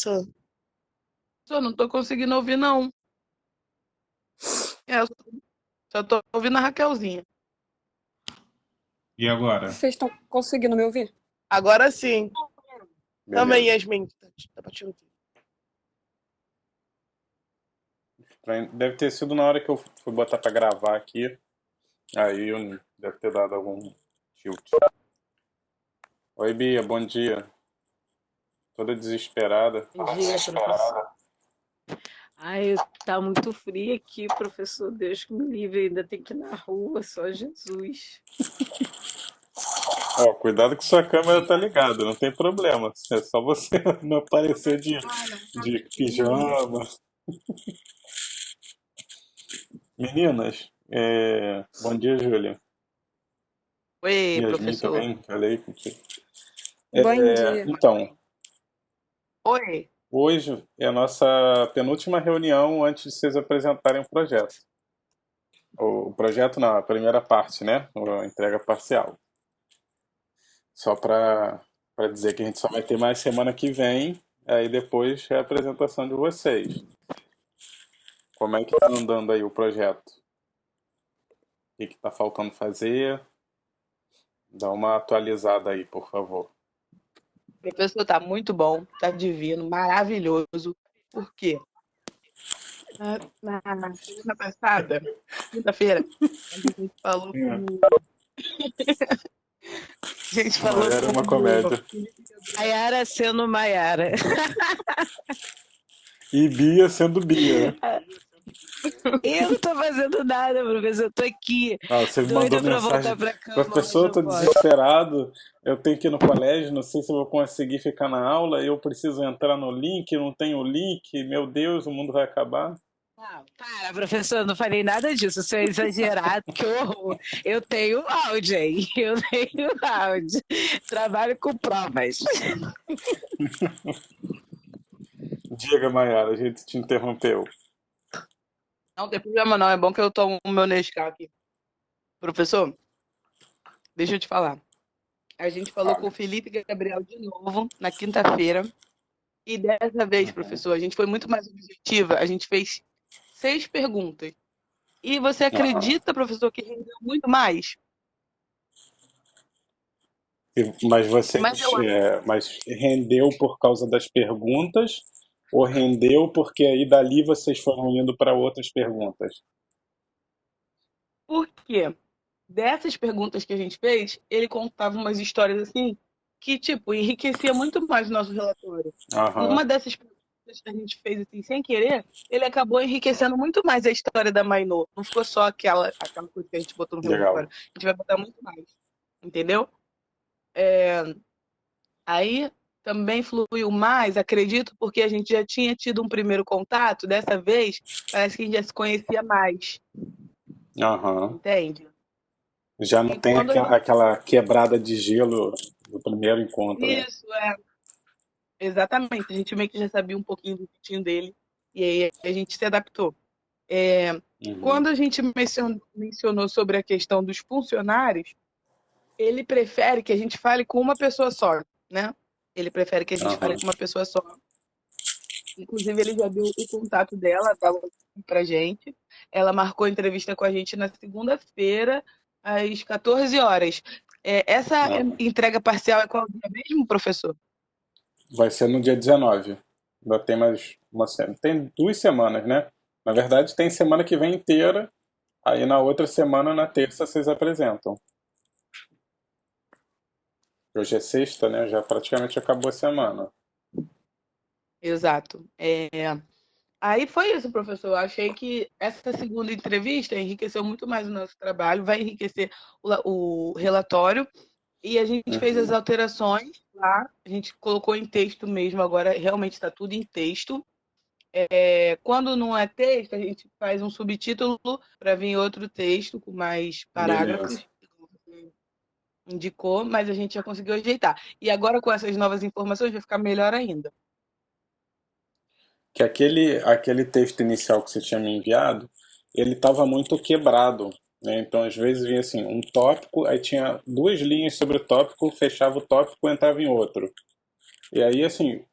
professor? Só não tô conseguindo ouvir, não. Eu só tô ouvindo a Raquelzinha. E agora? Vocês estão conseguindo me ouvir? Agora sim. Também, Beleza. Yasmin. Tá pra te ouvir. Deve ter sido na hora que eu fui botar pra gravar aqui. Aí deve ter dado algum tilt. Oi, Bia, bom dia. Toda desesperada. Bom dia, professor. Ai, tá muito frio aqui, professor. Deus que me livre, ainda tem que ir na rua, só Jesus. Ó, cuidado que sua câmera tá ligada, não tem problema. É só você não aparecer de pijama. Meninas, bom dia, Júlia. Oi, Yasmin professor. também, falei contigo. Bom dia. Então, Oi. hoje é a nossa penúltima reunião antes de vocês apresentarem o projeto. O projeto não, a primeira parte, né? A entrega parcial. Só para dizer que a gente só vai ter mais semana que vem, aí depois é a apresentação de vocês. Como é que tá andando aí o projeto? O que tá faltando fazer? Dá uma atualizada aí, por favor. Professor, tá muito bom, tá divino, maravilhoso. Por quê? Na semana passada, quinta-feira, a gente falou com. A gente falou Era uma com. comédia. Maiara sendo Maiara. E Bia sendo Bia, né? Eu não tô fazendo nada, professor. Eu tô aqui, Ah, você me mandou doida pra voltar mensagem. pra cama, mas Professor, eu não tô posso. desesperado. Eu tenho que ir no colégio, não sei se eu vou conseguir ficar na aula. Eu preciso entrar no link, não tenho o link. Meu Deus, o mundo vai acabar. Não, para, professor, eu não falei nada disso. Isso é exagerado, que horror. Eu tenho áudio, hein? Eu tenho áudio. Trabalho com provas. Diga, Mayara, a gente te interrompeu. Não tem problema não, é bom que eu tomo o meu Nescau aqui. Professor, deixa eu te falar. A gente falou com o Felipe Gabriel de novo na quinta-feira. E dessa vez, professor, a gente foi muito mais objetiva. A gente fez 6 perguntas. E você acredita, professor, que rendeu muito mais? Mas vocês, Mas eu mas rendeu por causa das perguntas ou rendeu porque aí dali vocês foram indo para outras perguntas? Por quê? Dessas perguntas que a gente fez, ele contava umas histórias assim que, tipo, enriquecia muito mais o nosso relatório. Aham, Numa dessas perguntas que a gente fez assim, sem querer, ele acabou enriquecendo muito mais a história da Mainô. Não ficou só aquela coisa que a gente botou no relatório. legal. A gente vai botar muito mais. Entendeu? Aí também fluiu mais, acredito, porque a gente já tinha tido um primeiro contato. Dessa vez, parece que a gente já se conhecia mais. Aham. Entende? Já não E tem quando a gente... aquela quebrada de gelo do primeiro encontro, né? Isso, exatamente. A gente meio que já sabia um pouquinho do jeitinho dele. E aí a gente se adaptou. Uhum. Quando a gente mencionou sobre a questão dos funcionários, ele prefere que a gente fale com uma pessoa só, né? Ele prefere que a gente fale Aham. com uma pessoa só. Inclusive, ele já deu o contato dela pra gente. Ela marcou entrevista com a gente na segunda-feira, às 14 horas. Essa Aham. entrega parcial é qual dia mesmo, professor? Vai ser no dia 19. Ainda tem mais uma semana. Tem 2 semanas, né? Na verdade, tem semana que vem inteira. Aí na outra semana, na terça, vocês apresentam. Hoje é sexta, né? Já praticamente acabou a semana. Exato. Aí foi isso, professor. Eu achei que essa segunda entrevista enriqueceu muito mais o nosso trabalho, vai enriquecer o relatório. E a gente fez as Uhum. alterações lá, a gente colocou em texto mesmo, agora realmente está tudo em texto. Quando não é texto, a gente faz um subtítulo para vir outro texto com mais Beleza. parágrafos, como você indicou, mas a gente já conseguiu ajeitar. E agora com essas novas informações vai ficar melhor ainda. Que aquele texto inicial que você tinha me enviado, ele estava muito quebrado, né? Então, às vezes vinha assim, um tópico, aí tinha 2 linhas sobre o tópico, fechava o tópico e entrava em outro. E aí, assim,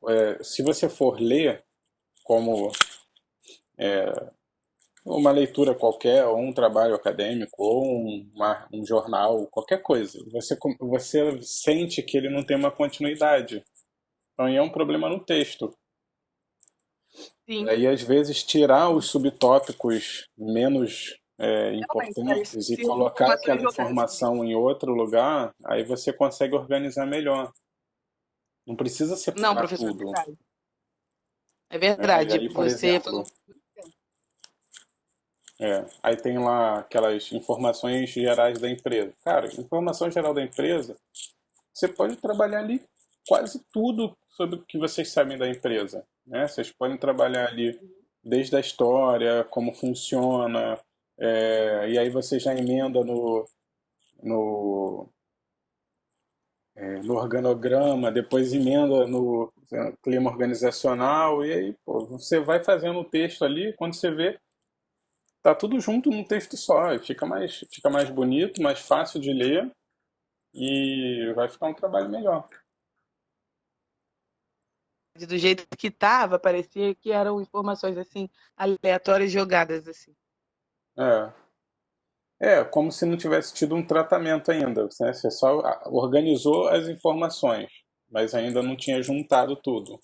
se você for ler como uma leitura qualquer, ou um trabalho acadêmico, ou um jornal, qualquer coisa, você sente que ele não tem uma continuidade. Então, aí é um problema no texto. Sim. E aí, às vezes, tirar os subtópicos menos importantes e se colocar informações aquela jogadas. informação em outro lugar, aí você consegue organizar melhor. Não precisa Não, separar professor, é tudo. verdade. É E verdade. aí, por Você exemplo, falou. aí tem lá aquelas informações gerais da empresa. Cara, informação geral da empresa, você pode trabalhar ali quase tudo sobre o que vocês sabem da empresa, né? Vocês podem trabalhar ali desde a história, como funciona, e aí você já emenda no, no organograma, depois emenda no clima organizacional, e aí, pô, você vai fazendo o texto ali, quando você vê, tá tudo junto num texto só, e fica mais bonito, mais fácil de ler, e vai ficar um trabalho melhor. Do jeito que estava, parecia que eram informações assim aleatórias jogadas assim. É. Como se não tivesse tido um tratamento ainda, né? Você só organizou as informações, mas ainda não tinha juntado tudo.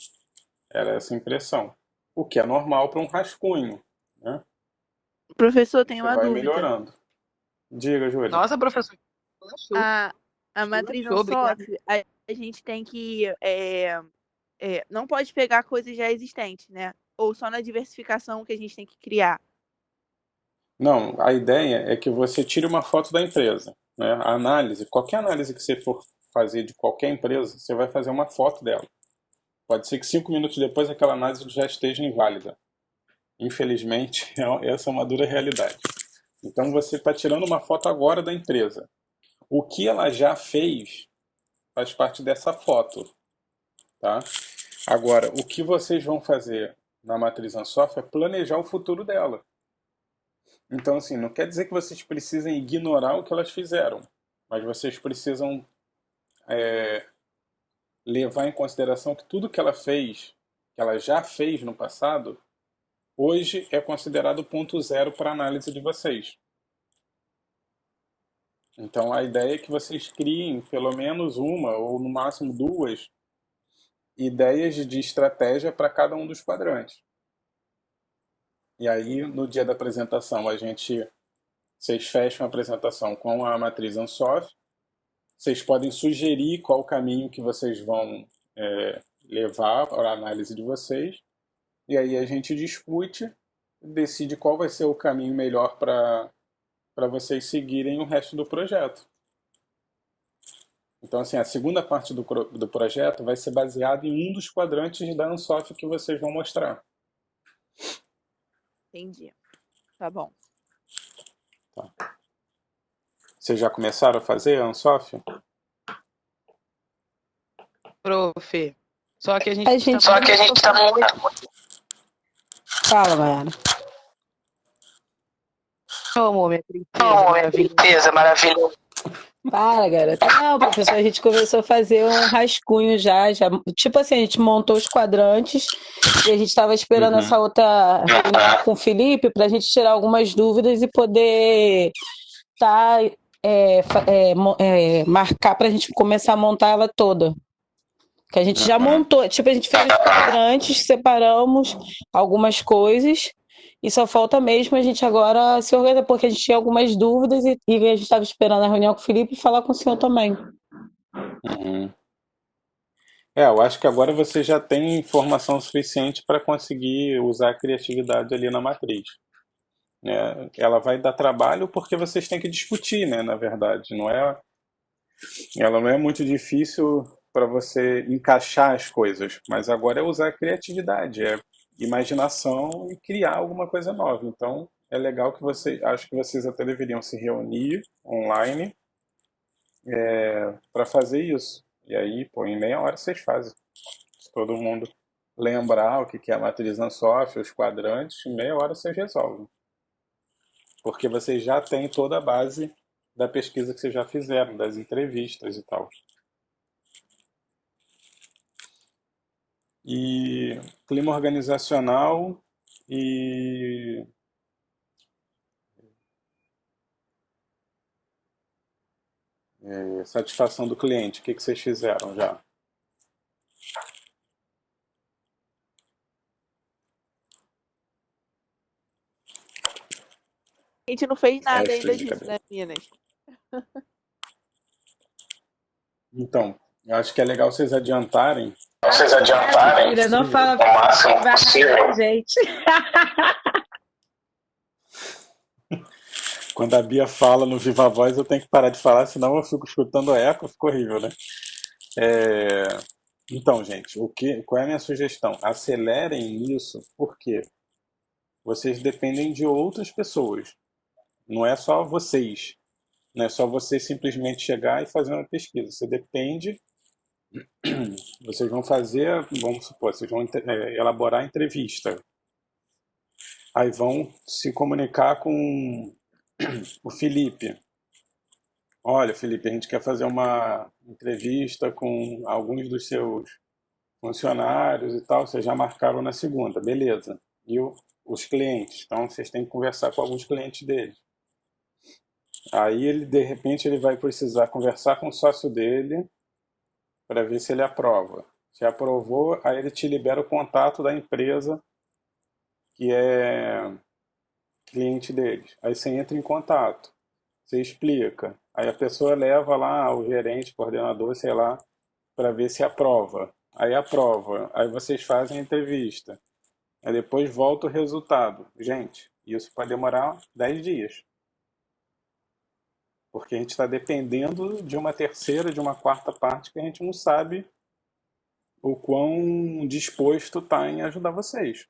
Era essa impressão. O que é normal para um rascunho, né? Professor, tem Você uma vai dúvida. melhorando. Diga, Júlia. Nossa, professor, show. A matriz Show, obrigada. Ansoff, a gente tem que. Não pode pegar coisas já existentes, né? Ou só na diversificação que a gente tem que criar. Não, a ideia é que você tire uma foto da empresa, né? A análise, qualquer análise que você for fazer de qualquer empresa, você vai fazer uma foto dela. Pode ser que 5 minutos depois aquela análise já esteja inválida. Infelizmente, essa é uma dura realidade. Então você está tirando uma foto agora da empresa. O que ela já fez faz parte dessa foto, tá? Agora, o que vocês vão fazer na matriz Ansoff é planejar o futuro dela. Então, assim, não quer dizer que vocês precisem ignorar o que elas fizeram, mas vocês precisam levar em consideração que tudo que ela fez, que ela já fez no passado, hoje é considerado ponto zero para a análise de vocês. Então, a ideia é que vocês criem pelo menos uma, ou no máximo duas, ideias de estratégia para cada um dos quadrantes. E aí, no dia da apresentação, vocês fecham a apresentação com a matriz Ansoff. Vocês podem sugerir qual o caminho que vocês vão levar para a análise de vocês. E aí a gente discute, decide qual vai ser o caminho melhor para vocês seguirem o resto do projeto. Então, assim, a segunda parte do projeto vai ser baseada em um dos quadrantes da Ansoff que vocês vão mostrar. Entendi. Tá bom. Tá. Vocês já começaram a fazer a Ansoff? Prof. Só que a gente tá muito. Fala, Mayara. Ô, amor, minha princesa, maravilha. Para, garota. Não, professor, a gente começou a fazer um rascunho já. Tipo assim, a gente montou os quadrantes e a gente estava esperando essa outra reunião com o Felipe para a gente tirar algumas dúvidas e poder marcar para a gente começar a montar ela toda. Que a gente já montou, tipo, a gente fez os quadrantes, separamos algumas coisas e só falta mesmo a gente agora se organizar, porque a gente tinha algumas dúvidas e a gente estava esperando a reunião com o Felipe e falar com o senhor também. Eu acho que agora você já tem informação suficiente para conseguir usar a criatividade ali na matriz. Né? Ela vai dar trabalho porque vocês têm que discutir, né, na verdade. Ela não é muito difícil para você encaixar as coisas, mas agora é usar a criatividade, é imaginação e criar alguma coisa nova. Então, é legal que acho que vocês até deveriam se reunir online para fazer isso. E aí, pô, em meia hora vocês fazem. Se todo mundo lembrar o que é a matriz Ansoff, os quadrantes, em meia hora vocês resolvem. Porque vocês já têm toda a base da pesquisa que vocês já fizeram, das entrevistas e tal. e clima organizacional e satisfação do cliente. O que vocês fizeram já? A gente não fez nada Resto ainda de disso, né, cabeça. meninas? Então, eu acho que é legal vocês adiantarem Mentira, não fala o máximo vai possível. arrasar a gente. Quando a Bia fala no Viva Voz, eu tenho que parar de falar, senão eu fico escutando eco, fica horrível, né? É, Então, gente, qual é a minha sugestão? Acelerem isso, porque vocês dependem de outras pessoas. Não é só vocês. Não é só você simplesmente chegar e fazer uma pesquisa. Você depende. Vocês vão fazer, vamos supor, vocês vão elaborar a entrevista. Aí vão se comunicar com o Felipe. Olha, Felipe, a gente quer fazer uma entrevista com alguns dos seus funcionários e tal. Vocês já marcaram na segunda, beleza. E os clientes. Então, vocês têm que conversar com alguns clientes deles. Aí, de repente, ele vai precisar conversar com o sócio dele para ver se ele aprova. Se aprovou, aí ele te libera o contato da empresa que é cliente deles. Aí você entra em contato, você explica. Aí a pessoa leva lá o gerente, coordenador, sei lá, para ver se aprova. Aí aprova. Aí vocês fazem a entrevista. Aí depois volta o resultado. Gente, isso pode demorar 10 dias. Porque a gente está dependendo de uma terceira, de uma quarta parte que a gente não sabe o quão disposto está em ajudar vocês.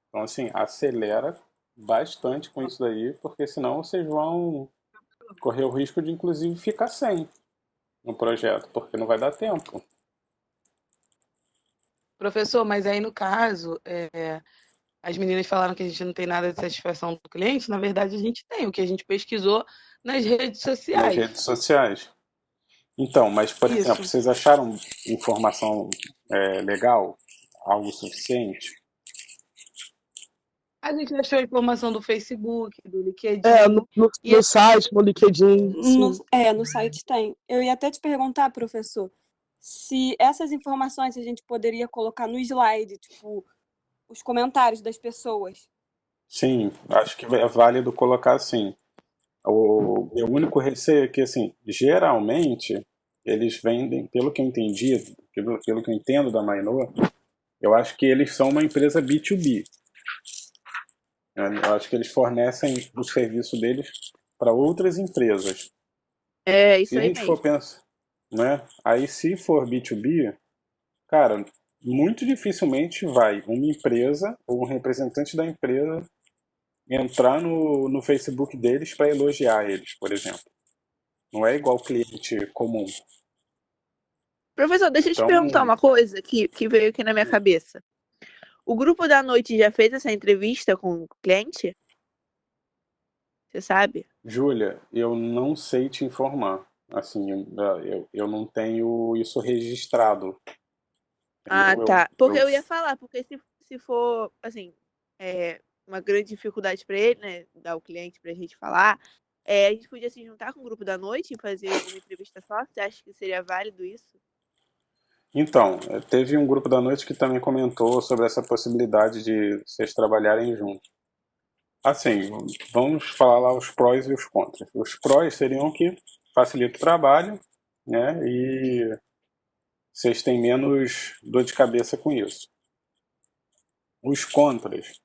Então, assim, acelera bastante com isso daí, porque senão vocês vão correr o risco de, inclusive, ficar sem no projeto, porque não vai dar tempo. Professor, mas aí no caso, as meninas falaram que a gente não tem nada de satisfação do cliente. Na verdade, a gente tem, o que a gente pesquisou nas redes Nas sociais. redes sociais. Então, mas, por exemplo, Isso. vocês acharam informação legal? Algo suficiente? A gente achou a informação do Facebook, do LinkedIn. No site, no LinkedIn. No site tem. Eu ia até te perguntar, professor, se essas informações a gente poderia colocar no slide, tipo, os comentários das pessoas. Sim, acho que é válido colocar assim. O meu único receio é que, assim, geralmente, eles vendem, pelo que eu entendi, pelo que eu entendo da Mainô, eu acho que eles são uma empresa B2B. Eu acho que eles fornecem o serviço deles para outras empresas. É isso Se a aí gente for mesmo. pensar, né? Aí se for B2B, cara, muito dificilmente vai uma empresa ou um representante da empresa entrar no Facebook deles para elogiar eles, por exemplo. Não é igual cliente comum. Professor, deixa eu te Então, perguntar uma coisa que veio aqui na minha cabeça. O grupo da noite já fez essa entrevista com o cliente? Você sabe? Júlia, eu não sei te informar. Assim, eu não tenho isso registrado. Ah, Entendeu? tá. Porque eu ia falar, porque se for, assim, uma grande dificuldade para ele, né, dar o cliente pra gente falar, a gente podia se juntar com o grupo da noite e fazer uma entrevista só? Você acha que seria válido isso? Então, teve um grupo da noite que também comentou sobre essa possibilidade de vocês trabalharem juntos. Assim, vamos falar lá os prós e os contras. Os prós seriam que facilita o trabalho, né? E vocês têm menos dor de cabeça com isso. Os contras.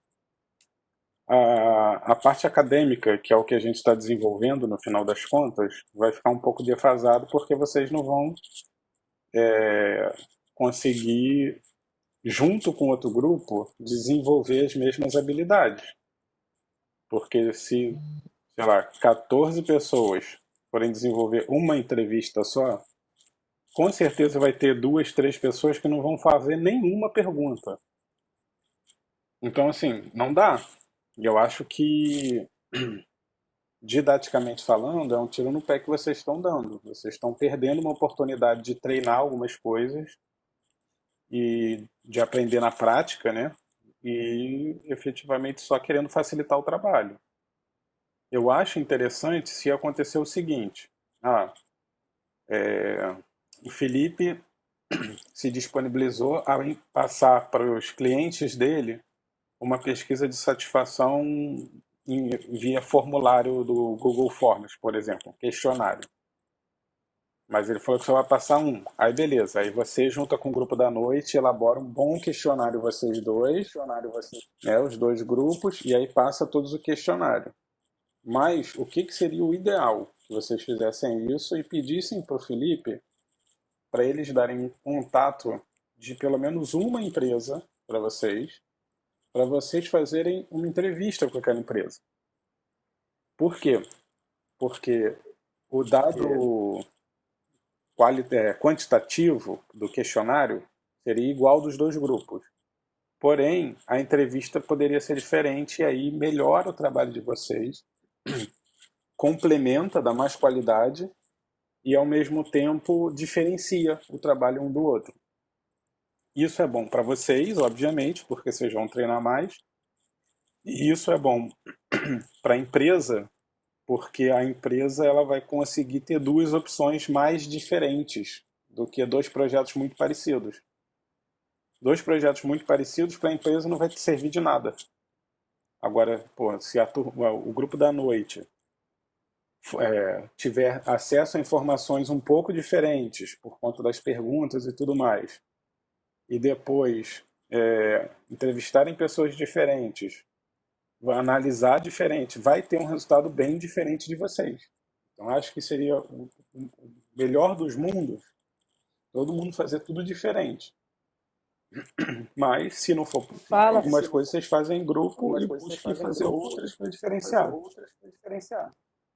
A parte acadêmica, que é o que a gente está desenvolvendo no final das contas, vai ficar um pouco defasado porque vocês não vão conseguir, junto com outro grupo, desenvolver as mesmas habilidades. Porque se, sei lá, 14 pessoas forem desenvolver uma entrevista só, com certeza vai ter 2, 3 pessoas que não vão fazer nenhuma pergunta. Então, assim, não dá. E eu acho que, didaticamente falando, é um tiro no pé que vocês estão dando. Vocês estão perdendo uma oportunidade de treinar algumas coisas e de aprender na prática, né? E efetivamente só querendo facilitar o trabalho. Eu acho interessante se acontecer o seguinte: o Felipe se disponibilizou a passar para os clientes dele uma pesquisa de satisfação via formulário do Google Forms, por exemplo, um questionário. Mas ele falou que só vai passar um. Aí beleza, aí você junta com o grupo da noite, elabora um bom questionário vocês dois, né, os dois grupos, e aí passa todos o questionário. Mas o que seria o ideal? Que vocês fizessem isso e pedissem para o Felipe para eles darem contato de pelo menos uma empresa para vocês fazerem uma entrevista com aquela empresa. Por quê? Porque o dado quantitativo do questionário seria igual dos dois grupos. Porém, a entrevista poderia ser diferente e aí melhora o trabalho de vocês, complementa, dá mais qualidade e ao mesmo tempo diferencia o trabalho um do outro. Isso é bom para vocês, obviamente, porque vocês vão treinar mais. E isso é bom para a empresa, porque a empresa ela vai conseguir ter duas opções mais diferentes do que dois projetos muito parecidos. Dois projetos muito parecidos para a empresa não vai te servir de nada. Agora, se o grupo da noite tiver acesso a informações um pouco diferentes por conta das perguntas e tudo mais, e depois entrevistarem pessoas diferentes, vai analisar diferente, vai ter um resultado bem diferente de vocês. Então acho que seria o melhor dos mundos, todo mundo fazer tudo diferente. Mas se não for algumas coisas vocês fazem em grupo e busquem fazer outras para diferenciar.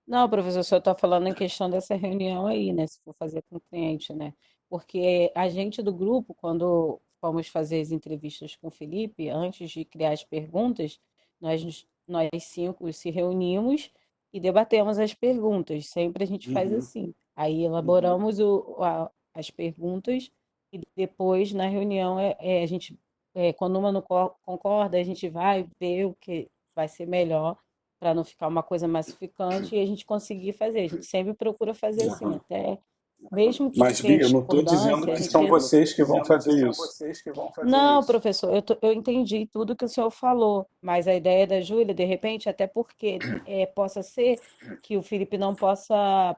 Não, professor, o senhor está falando em questão dessa reunião aí, né? Se for fazer com o cliente, né? Porque a gente do grupo, quando fomos fazer as entrevistas com o Felipe, antes de criar as perguntas, nós cinco se reunimos e debatemos as perguntas. Sempre a gente faz assim. Aí elaboramos as perguntas e depois, na reunião, a gente, quando uma não concorda, a gente vai ver o que vai ser melhor para não ficar uma coisa massificante e a gente conseguir fazer. A gente sempre procura fazer assim, até mesmo que Mas, tenha Bia, eu não estou dizendo discordância, a que gente são vocês que vão fazer isso. não, professor, eu entendi tudo que o senhor falou, mas a ideia da Júlia, de repente, até porque possa ser que o Felipe não possa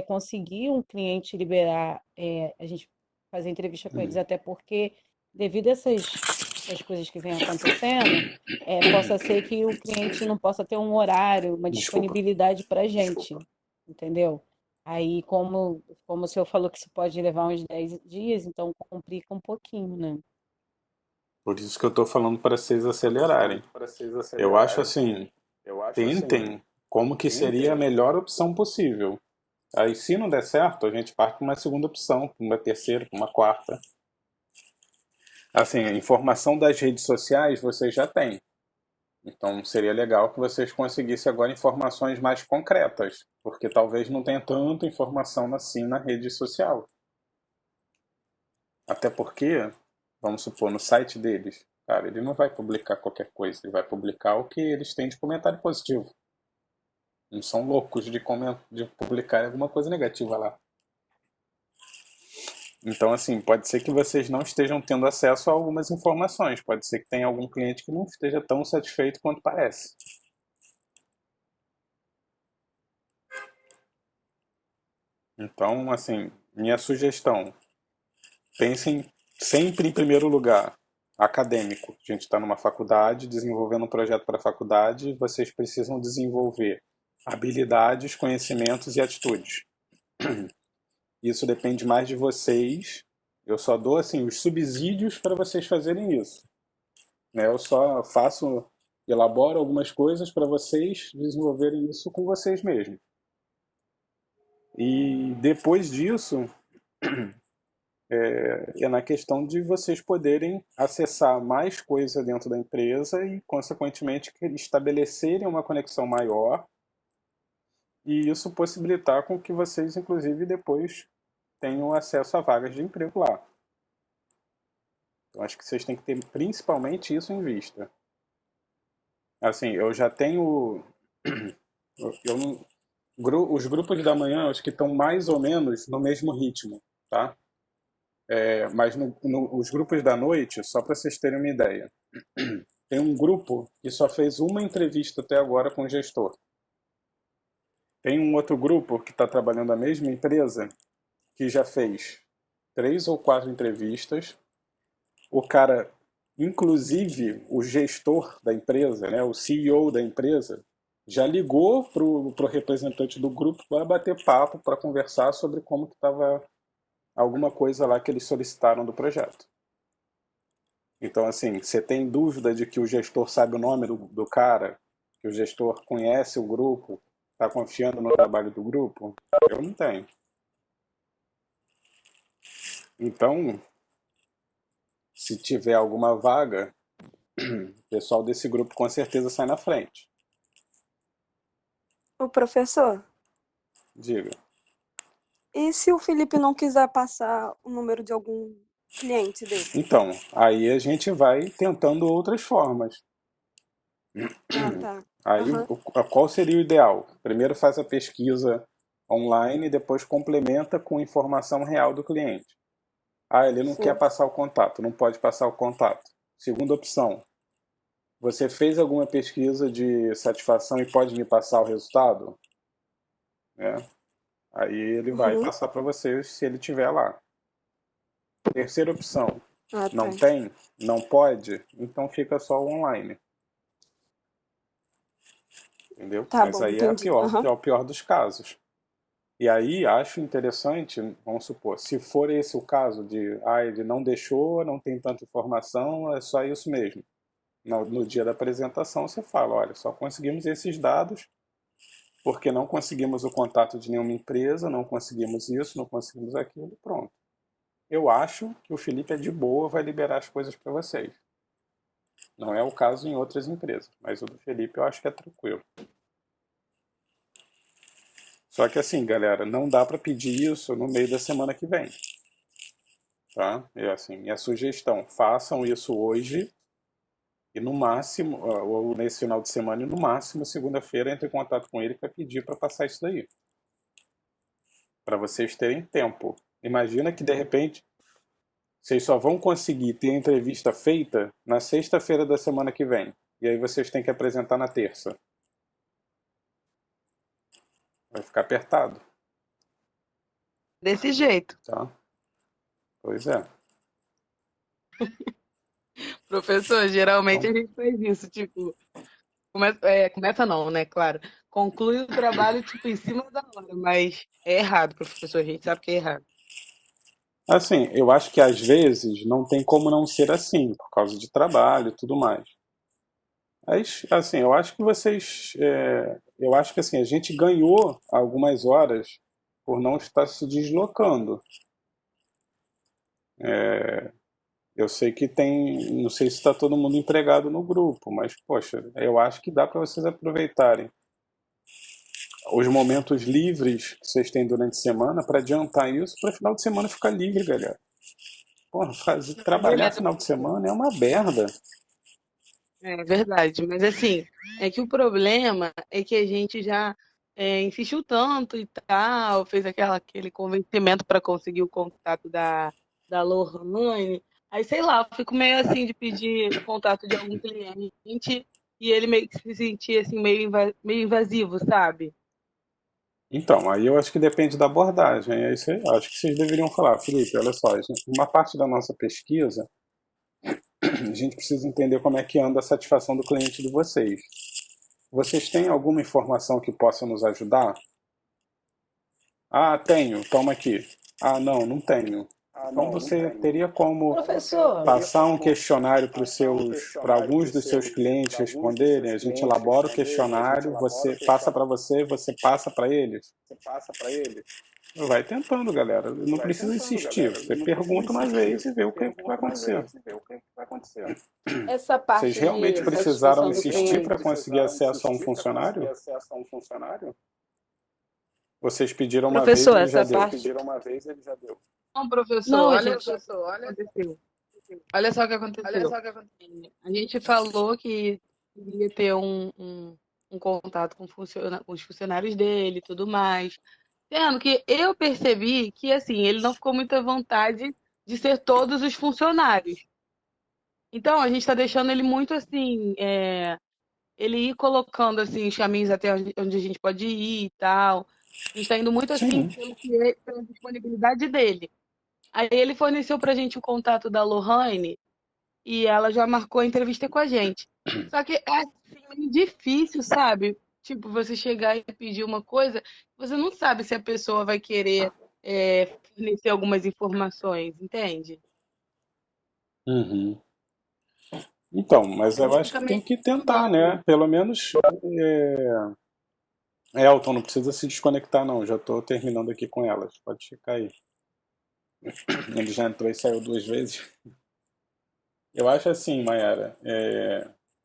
conseguir um cliente liberar a gente fazer entrevista com eles, até porque, devido a essas coisas que vêm acontecendo, possa ser que o cliente não possa ter um horário, uma Desculpa. disponibilidade para a gente, entendeu? Aí, como o senhor falou que isso pode levar uns 10 dias, então complica um pouquinho, né? Por isso que eu estou falando para vocês acelerarem. Eu acho assim, tentem como que seria a melhor opção possível. Aí se não der certo, a gente parte para uma segunda opção, para uma terceira, para uma quarta. Assim, a informação das redes sociais vocês já têm. Então seria legal que vocês conseguissem agora informações mais concretas, porque talvez não tenha tanta informação assim na rede social. Até porque, vamos supor, no site deles, cara, ele não vai publicar qualquer coisa, ele vai publicar o que eles têm de comentário positivo. Não são loucos de publicar alguma coisa negativa lá. Então, assim, pode ser que vocês não estejam tendo acesso a algumas informações. Pode ser que tenha algum cliente que não esteja tão satisfeito quanto parece. Então, assim, minha sugestão, pensem sempre em primeiro lugar, acadêmico. A gente está numa faculdade, desenvolvendo um projeto para a faculdade, vocês precisam desenvolver habilidades, conhecimentos e atitudes. Isso depende mais de vocês. Eu só dou assim os subsídios para vocês fazerem isso. Né? Eu só elaboro algumas coisas para vocês desenvolverem isso com vocês mesmos. E depois disso, é na questão de vocês poderem acessar mais coisa dentro da empresa e, consequentemente, estabelecerem uma conexão maior e isso possibilitar com que vocês, inclusive, depois tenham acesso a vagas de emprego lá. Então, acho que vocês têm que ter principalmente isso em vista. Assim, eu já tenho... Os grupos da manhã, acho que estão mais ou menos no mesmo ritmo, tá? Mas os grupos da noite, só para vocês terem uma ideia, tem um grupo que só fez uma entrevista até agora com o gestor. Tem um outro grupo que está trabalhando na mesma empresa que já fez 3 ou 4 entrevistas. O cara, inclusive o gestor da empresa, né, o CEO da empresa, já ligou pro representante do grupo para bater papo, para conversar sobre como que estava alguma coisa lá que eles solicitaram do projeto. Então, assim, você tem dúvida de que o gestor sabe o nome do cara, que o gestor conhece o grupo, está confiando no trabalho do grupo? Eu não tenho. Então, se tiver alguma vaga, o pessoal desse grupo com certeza sai na frente. O professor, Diga. e se o Felipe não quiser passar o número de algum cliente dele? Então, aí a gente vai tentando outras formas. Ah, tá. Aí, Aham. qual seria o ideal? Primeiro faz a pesquisa online e depois complementa com informação real do cliente. Ele não Sim. quer passar o contato, não pode passar o contato. Segunda opção, você fez alguma pesquisa de satisfação e pode me passar o resultado? Aí ele vai passar para você se ele tiver lá. Terceira opção, Ah, não tá. tem, não pode, então fica só o online. Entendeu? Tá Mas bom, aí entendi. Aham. é o pior dos casos. E aí acho interessante, vamos supor, se for esse o caso de ele não deixou, não tem tanta informação, é só isso mesmo. No dia da apresentação você fala, olha, só conseguimos esses dados porque não conseguimos o contato de nenhuma empresa, não conseguimos isso, não conseguimos aquilo, pronto. Eu acho que o Felipe é de boa, vai liberar as coisas para vocês. Não é o caso em outras empresas, mas o do Felipe eu acho que é tranquilo. Só que assim, galera, não dá para pedir isso no meio da semana que vem. Tá? Assim, minha sugestão, façam isso hoje e no máximo, ou nesse final de semana e no máximo, segunda-feira, entre em contato com ele para pedir para passar isso daí. Para vocês terem tempo. Imagina que de repente vocês só vão conseguir ter a entrevista feita na sexta-feira da semana que vem. E aí vocês têm que apresentar na terça. Vai ficar apertado. Desse jeito. Tá? Pois é. Professor, geralmente a gente faz isso, tipo, começa não, né, claro. Conclui o trabalho, tipo, em cima da hora, mas é errado, professor, a gente sabe que é errado. Assim, eu acho que às vezes não tem como não ser assim, por causa de trabalho e tudo mais. Mas, assim, eu acho que eu acho que assim, a gente ganhou algumas horas por não estar se deslocando. Eu sei que não sei se está todo mundo empregado no grupo, mas, poxa, eu acho que dá para vocês aproveitarem os momentos livres que vocês têm durante a semana para adiantar isso para final de semana ficar livre, galera. Porra, trabalhar final de semana é uma merda. É verdade, mas assim, é que o problema é que a gente já insistiu tanto e tal, fez aquele convencimento para conseguir o contato da Lohane. Aí, sei lá, eu fico meio assim de pedir contato de algum cliente e ele meio que se sentir assim, meio invasivo, sabe? Então, aí eu acho que depende da abordagem. Aí acho que vocês deveriam falar, Felipe, olha só, uma parte da nossa pesquisa, a gente precisa entender como é que anda a satisfação do cliente de vocês. Vocês têm alguma informação que possa nos ajudar? Tenho, toma aqui. Não tenho. Então você teria como Professor, passar um questionário para alguns dos seus clientes responderem, a gente elabora o questionário, você passa para você passa para eles. Vai tentando, galera. Não precisa insistir. Você pergunta uma vez e vê o que vai acontecer. essa parte Vocês realmente de precisaram satisfação do insistir cliente, para conseguir acesso a um funcionário? Vocês pediram uma vez e Professor, ele já essa deu. parte. Não, professor, Não, olha gente. só o que aconteceu. Olha só o que aconteceu. A gente falou que queria ter um contato com os funcionários dele e tudo mais. Sendo que eu percebi que, assim, ele não ficou muito à vontade de ser todos os funcionários. Então, a gente está deixando ele muito assim, ele ir colocando assim, os caminhos até onde a gente pode ir e tal. A gente está indo muito assim Sim. pela disponibilidade dele. Aí ele forneceu pra gente o contato da Lohane e ela já marcou a entrevista com a gente. Só que é assim, meio difícil, sabe? Tipo, você chegar e pedir uma coisa, você não sabe se a pessoa vai querer fornecer algumas informações, entende? Uhum. Então, mas eu Aí acho fica que tem meio que tentar, né? difícil. Pelo menos. Elton, não precisa se desconectar, não. Já estou terminando aqui com elas. Pode ficar aí. Ele já entrou e saiu 2 vezes. Eu acho assim, Mayara.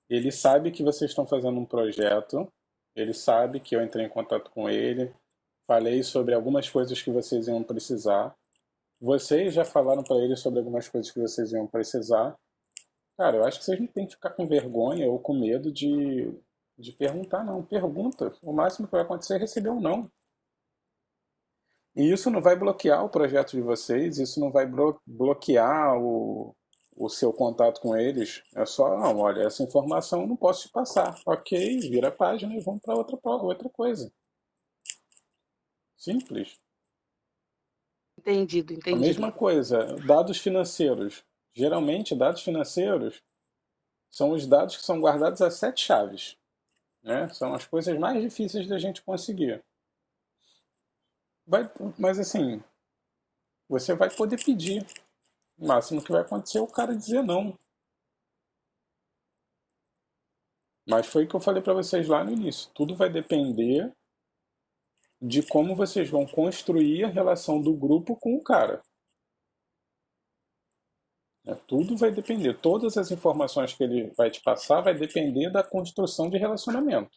Ele sabe que vocês estão fazendo um projeto. Ele sabe que eu entrei em contato com ele. Falei sobre algumas coisas que vocês iam precisar. Vocês já falaram para ele sobre algumas coisas que vocês iam precisar. Cara, eu acho que vocês não tem que ficar com vergonha ou com medo de perguntar, não. Pergunta. O máximo que vai acontecer é receber um não. E isso não vai bloquear o projeto de vocês, isso não vai bloquear o seu contato com eles. É só, não, olha, essa informação eu não posso te passar. Ok, vira a página e vamos para outra coisa. Simples. Entendido, A entendido. mesma coisa, dados financeiros. Geralmente, dados financeiros são os dados que são guardados a 7 chaves. Né? São as coisas mais difíceis da gente conseguir. Mas assim, você vai poder pedir. O máximo que vai acontecer é o cara dizer não. Mas foi o que eu falei para vocês lá no início. Tudo vai depender de como vocês vão construir a relação do grupo com o cara. Tudo vai depender. Todas as informações que ele vai te passar vai depender da construção de relacionamento.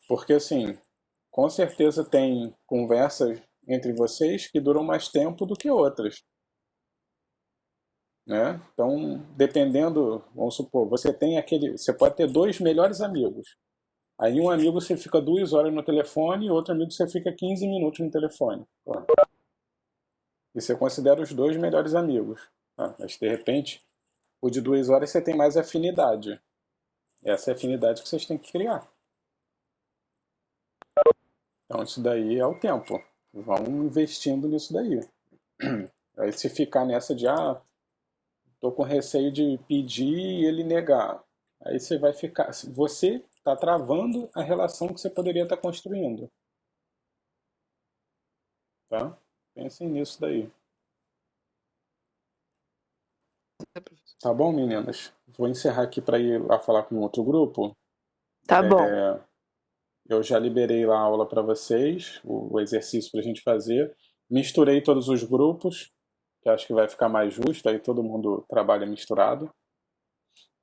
Porque assim, com certeza tem conversas entre vocês que duram mais tempo do que outras. Né? Então, dependendo, vamos supor, você pode ter 2 melhores amigos. Aí um amigo você fica 2 horas no telefone e outro amigo você fica 15 minutos no telefone. E você considera os 2 melhores amigos. Mas de repente, o de 2 horas você tem mais afinidade. Essa é a afinidade que vocês têm que criar. Então isso daí é o tempo. Vão investindo nisso daí. Aí se ficar nessa de tô com receio de pedir e ele negar. Aí você vai ficar. Você está travando a relação que você poderia estar construindo. Tá? Pensem nisso daí. Tá bom, meninas? Vou encerrar aqui para ir lá falar com outro grupo. Tá bom. Eu já liberei lá a aula para vocês, o exercício para a gente fazer. Misturei todos os grupos, que acho que vai ficar mais justo, aí todo mundo trabalha misturado.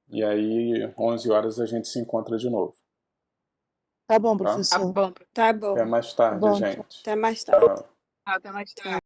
E aí, 11 horas a gente se encontra de novo. Tá bom, Tá? professor. Tá bom. Tá bom. Até mais tarde, Bom. gente. Até mais tarde. Tchau. Até mais tarde.